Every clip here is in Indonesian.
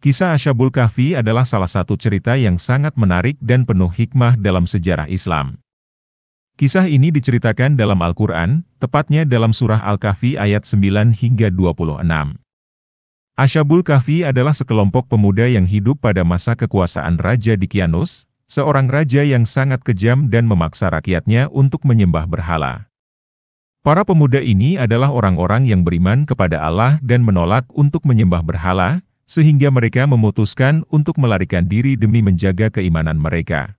Kisah Ashabul Kahfi adalah salah satu cerita yang sangat menarik dan penuh hikmah dalam sejarah Islam. Kisah ini diceritakan dalam Al-Quran, tepatnya dalam surah Al-Kahfi ayat 9 hingga 26. Ashabul Kahfi adalah sekelompok pemuda yang hidup pada masa kekuasaan Raja Dqyanus, seorang raja yang sangat kejam dan memaksa rakyatnya untuk menyembah berhala. Para pemuda ini adalah orang-orang yang beriman kepada Allah dan menolak untuk menyembah berhala, sehingga mereka memutuskan untuk melarikan diri demi menjaga keimanan mereka.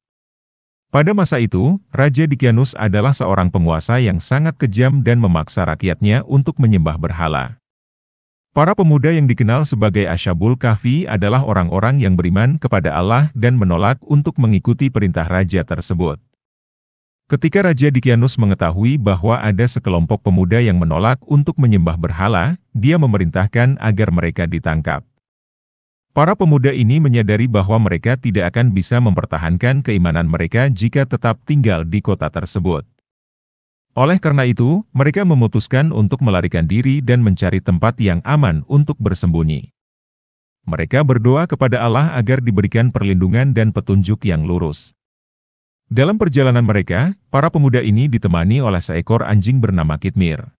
Pada masa itu, Raja Dqyanus adalah seorang penguasa yang sangat kejam dan memaksa rakyatnya untuk menyembah berhala. Para pemuda yang dikenal sebagai Ashabul Kahfi adalah orang-orang yang beriman kepada Allah dan menolak untuk mengikuti perintah raja tersebut. Ketika Raja Dqyanus mengetahui bahwa ada sekelompok pemuda yang menolak untuk menyembah berhala, dia memerintahkan agar mereka ditangkap. Para pemuda ini menyadari bahwa mereka tidak akan bisa mempertahankan keimanan mereka jika tetap tinggal di kota tersebut. Oleh karena itu, mereka memutuskan untuk melarikan diri dan mencari tempat yang aman untuk bersembunyi. Mereka berdoa kepada Allah agar diberikan perlindungan dan petunjuk yang lurus. Dalam perjalanan mereka, para pemuda ini ditemani oleh seekor anjing bernama Kitmir.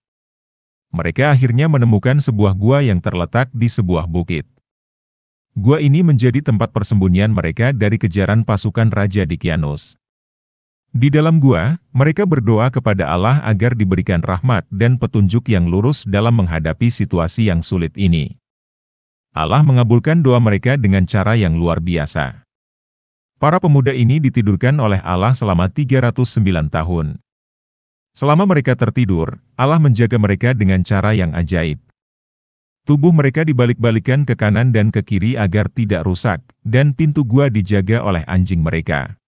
Mereka akhirnya menemukan sebuah gua yang terletak di sebuah bukit. Gua ini menjadi tempat persembunyian mereka dari kejaran pasukan Raja Dqyanus. Di dalam gua, mereka berdoa kepada Allah agar diberikan rahmat dan petunjuk yang lurus dalam menghadapi situasi yang sulit ini. Allah mengabulkan doa mereka dengan cara yang luar biasa. Para pemuda ini ditidurkan oleh Allah selama 309 tahun. Selama mereka tertidur, Allah menjaga mereka dengan cara yang ajaib. Tubuh mereka dibalik-balikan ke kanan dan ke kiri agar tidak rusak, dan pintu gua dijaga oleh anjing mereka.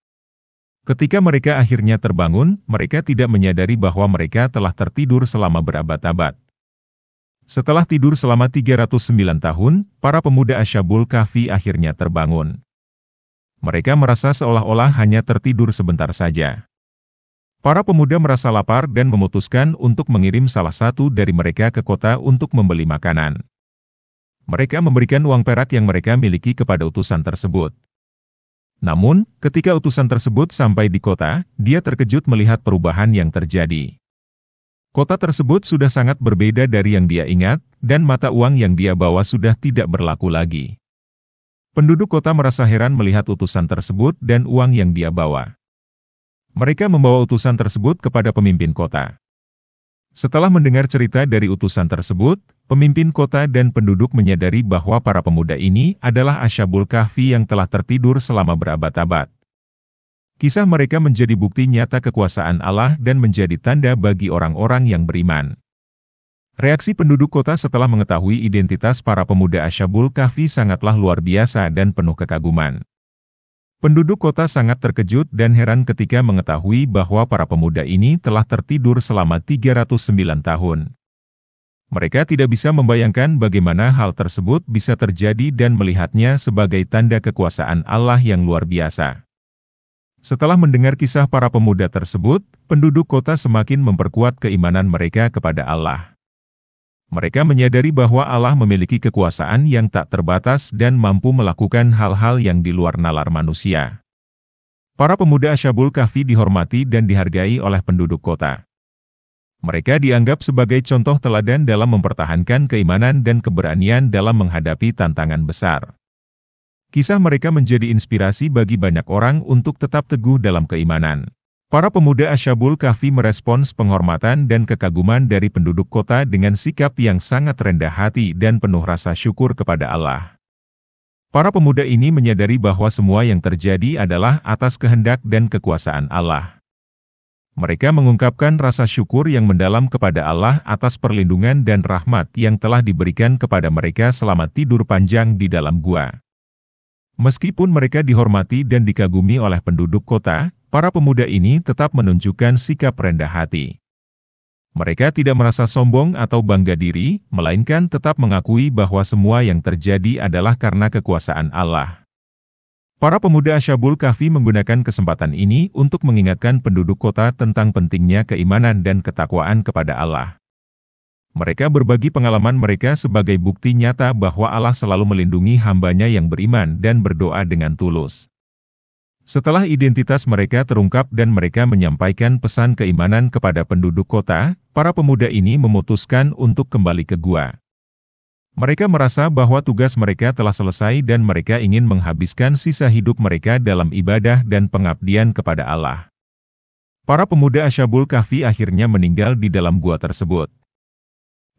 Ketika mereka akhirnya terbangun, mereka tidak menyadari bahwa mereka telah tertidur selama berabad-abad. Setelah tidur selama 309 tahun, para pemuda Ashabul Kahfi akhirnya terbangun. Mereka merasa seolah-olah hanya tertidur sebentar saja. Para pemuda merasa lapar dan memutuskan untuk mengirim salah satu dari mereka ke kota untuk membeli makanan. Mereka memberikan uang perak yang mereka miliki kepada utusan tersebut. Namun, ketika utusan tersebut sampai di kota, dia terkejut melihat perubahan yang terjadi. Kota tersebut sudah sangat berbeda dari yang dia ingat, dan mata uang yang dia bawa sudah tidak berlaku lagi. Penduduk kota merasa heran melihat utusan tersebut dan uang yang dia bawa. Mereka membawa utusan tersebut kepada pemimpin kota. Setelah mendengar cerita dari utusan tersebut, pemimpin kota dan penduduk menyadari bahwa para pemuda ini adalah Ashabul Kahfi yang telah tertidur selama berabad-abad. Kisah mereka menjadi bukti nyata kekuasaan Allah dan menjadi tanda bagi orang-orang yang beriman. Reaksi penduduk kota setelah mengetahui identitas para pemuda Ashabul Kahfi sangatlah luar biasa dan penuh kekaguman. Penduduk kota sangat terkejut dan heran ketika mengetahui bahwa para pemuda ini telah tertidur selama 309 tahun. Mereka tidak bisa membayangkan bagaimana hal tersebut bisa terjadi dan melihatnya sebagai tanda kekuasaan Allah yang luar biasa. Setelah mendengar kisah para pemuda tersebut, penduduk kota semakin memperkuat keimanan mereka kepada Allah. Mereka menyadari bahwa Allah memiliki kekuasaan yang tak terbatas dan mampu melakukan hal-hal yang di luar nalar manusia. Para pemuda Ashabul Kahfi dihormati dan dihargai oleh penduduk kota. Mereka dianggap sebagai contoh teladan dalam mempertahankan keimanan dan keberanian dalam menghadapi tantangan besar. Kisah mereka menjadi inspirasi bagi banyak orang untuk tetap teguh dalam keimanan. Para pemuda Ashabul Kahfi merespons penghormatan dan kekaguman dari penduduk kota dengan sikap yang sangat rendah hati dan penuh rasa syukur kepada Allah. Para pemuda ini menyadari bahwa semua yang terjadi adalah atas kehendak dan kekuasaan Allah. Mereka mengungkapkan rasa syukur yang mendalam kepada Allah atas perlindungan dan rahmat yang telah diberikan kepada mereka selama tidur panjang di dalam gua. Meskipun mereka dihormati dan dikagumi oleh penduduk kota, para pemuda ini tetap menunjukkan sikap rendah hati. Mereka tidak merasa sombong atau bangga diri, melainkan tetap mengakui bahwa semua yang terjadi adalah karena kekuasaan Allah. Para pemuda Ashabul Kahfi menggunakan kesempatan ini untuk mengingatkan penduduk kota tentang pentingnya keimanan dan ketakwaan kepada Allah. Mereka berbagi pengalaman mereka sebagai bukti nyata bahwa Allah selalu melindungi hamba-Nya yang beriman dan berdoa dengan tulus. Setelah identitas mereka terungkap dan mereka menyampaikan pesan keimanan kepada penduduk kota, para pemuda ini memutuskan untuk kembali ke gua. Mereka merasa bahwa tugas mereka telah selesai dan mereka ingin menghabiskan sisa hidup mereka dalam ibadah dan pengabdian kepada Allah. Para pemuda Ashabul Kahfi akhirnya meninggal di dalam gua tersebut.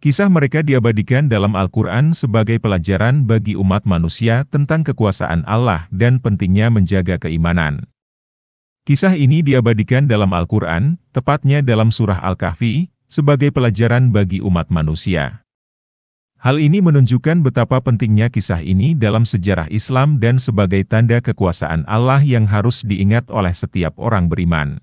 Kisah mereka diabadikan dalam Al-Quran sebagai pelajaran bagi umat manusia tentang kekuasaan Allah dan pentingnya menjaga keimanan. Kisah ini diabadikan dalam Al-Quran, tepatnya dalam surah Al-Kahfi, sebagai pelajaran bagi umat manusia. Hal ini menunjukkan betapa pentingnya kisah ini dalam sejarah Islam dan sebagai tanda kekuasaan Allah yang harus diingat oleh setiap orang beriman.